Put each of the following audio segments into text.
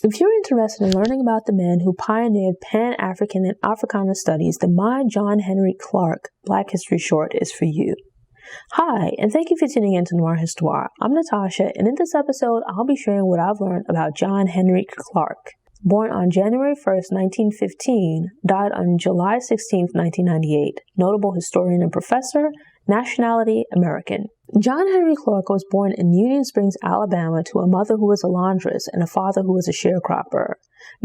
If you're interested in learning about the man who pioneered Pan-African and Africana studies, then my John Henrik Clarke Black History Short is for you. Hi, and thank you for tuning in to Noir Histoire. I'm Natasha, and in this episode, I'll be sharing what I've learned about John Henrik Clarke. Born on January 1st, 1915, died on July 16th, 1998. Notable historian and professor, nationality, American. John Henrik Clarke was born in Union Springs, Alabama, to a mother who was a laundress and a father who was a sharecropper.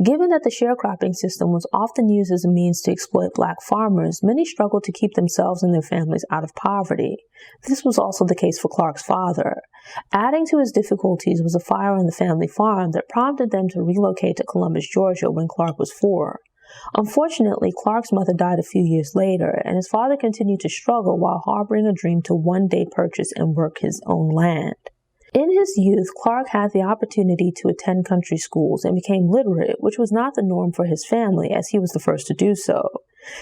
Given that the sharecropping system was often used as a means to exploit black farmers, many struggled to keep themselves and their families out of poverty. This was also the case for Clarke's father. Adding to his difficulties was a fire on the family farm that prompted them to relocate to Columbus, Georgia when Clarke was 4. Unfortunately, Clarke's mother died a few years later, and his father continued to struggle while harboring a dream to one day purchase and work his own land. In his youth, Clarke had the opportunity to attend country schools and became literate, which was not the norm for his family, as he was the first to do so.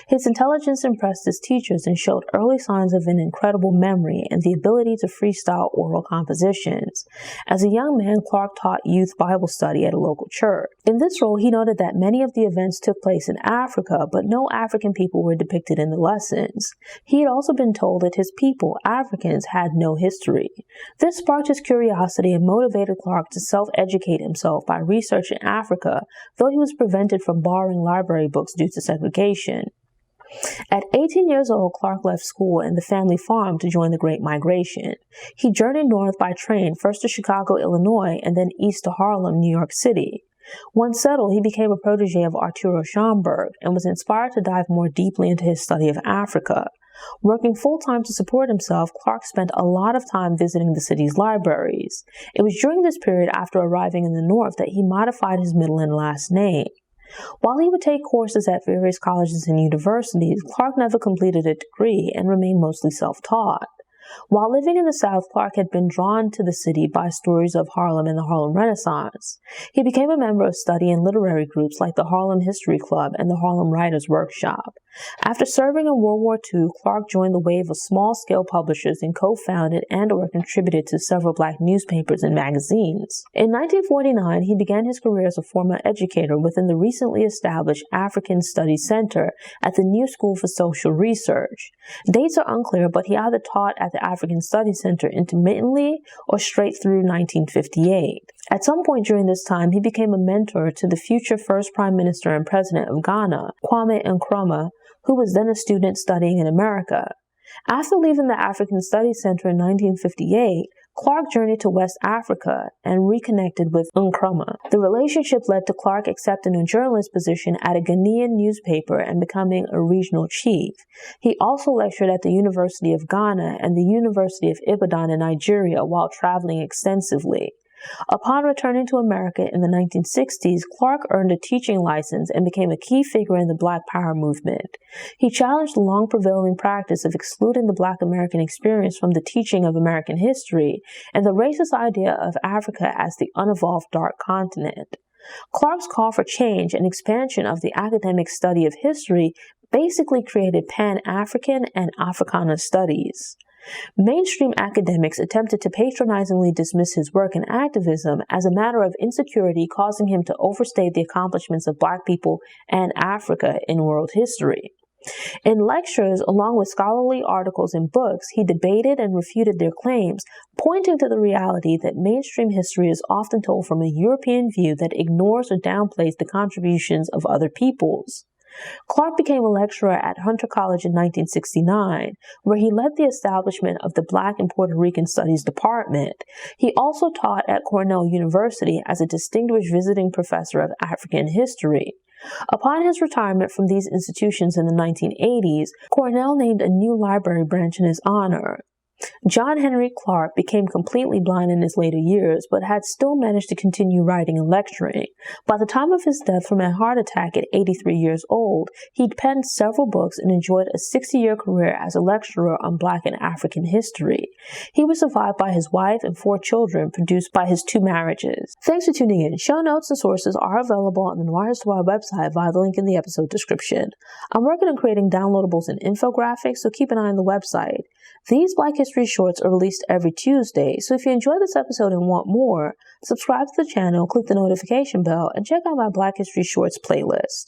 His intelligence impressed his teachers and showed early signs of an incredible memory and the ability to freestyle oral compositions. As a young man, Clarke taught youth Bible study at a local church. In this role, he noted that many of the events took place in Africa, but no African people were depicted in the lessons. He had also been told that his people, Africans, had no history. This sparked his curiosity and motivated Clarke to self-educate himself by research in Africa, though he was prevented from borrowing library books due to segregation. At 18 years old, Clarke left school and the family farm to join the Great Migration. He journeyed north by train, first to Chicago, Illinois, and then east to Harlem, New York City. Once settled, he became a protege of Arturo Schomburg and was inspired to dive more deeply into his study of Africa. Working full-time to support himself, Clarke spent a lot of time visiting the city's libraries. It was during this period after arriving in the North that he modified his middle and last name. While he would take courses at various colleges and universities, Clarke never completed a degree and remained mostly self-taught. While living in the South, Clarke had been drawn to the city by stories of Harlem and the Harlem Renaissance. He became a member of study and literary groups like the Harlem History Club and the Harlem Writers Workshop. After serving in World War II, Clarke joined the wave of small-scale publishers and co-founded and/or contributed to several black newspapers and magazines. In 1949, he began his career as a former educator within the recently established African Studies Center at the New School for Social Research. Dates are unclear, but he either taught at the African Studies Center intermittently or straight through 1958. At some point during this time, he became a mentor to the future first Prime Minister and President of Ghana, Kwame Nkrumah, who was then a student studying in America. After leaving the African Studies Center in 1958, Clarke journeyed to West Africa and reconnected with Nkrumah. The relationship led to Clarke accepting a journalist position at a Ghanaian newspaper and becoming a regional chief. He also lectured at the University of Ghana and the University of Ibadan in Nigeria while traveling extensively. Upon returning to America in the 1960s, Clarke earned a teaching license and became a key figure in the Black Power movement. He challenged the long prevailing practice of excluding the Black American experience from the teaching of American history and the racist idea of Africa as the unevolved dark continent. Clarke's call for change and expansion of the academic study of history basically created Pan-African and Africana studies. Mainstream academics attempted to patronizingly dismiss his work and activism as a matter of insecurity, causing him to overstate the accomplishments of Black people and Africa in world history. In lectures, along with scholarly articles and books, he debated and refuted their claims, pointing to the reality that mainstream history is often told from a European view that ignores or downplays the contributions of other peoples. Clarke became a lecturer at Hunter College in 1969, where he led the establishment of the Black and Puerto Rican Studies Department. He also taught at Cornell University as a distinguished visiting professor of African history. Upon his retirement from these institutions in the 1980s, Cornell named a new library branch in his honor. John Henrik Clarke became completely blind in his later years, but had still managed to continue writing and lecturing. By the time of his death from a heart attack at 83 years old, he'd penned several books and enjoyed a 60-year career as a lecturer on Black and African history. He was survived by his wife and 4 children produced by his 2 marriages. Thanks for tuning in. Show notes and sources are available on the Noir Histoire website via the link in the episode description. I'm working on creating downloadables and infographics, so keep an eye on the website. These Black History Shorts are released every Tuesday, so if you enjoyed this episode and want more, subscribe to the channel, click the notification bell, and check out my Black History Shorts playlist.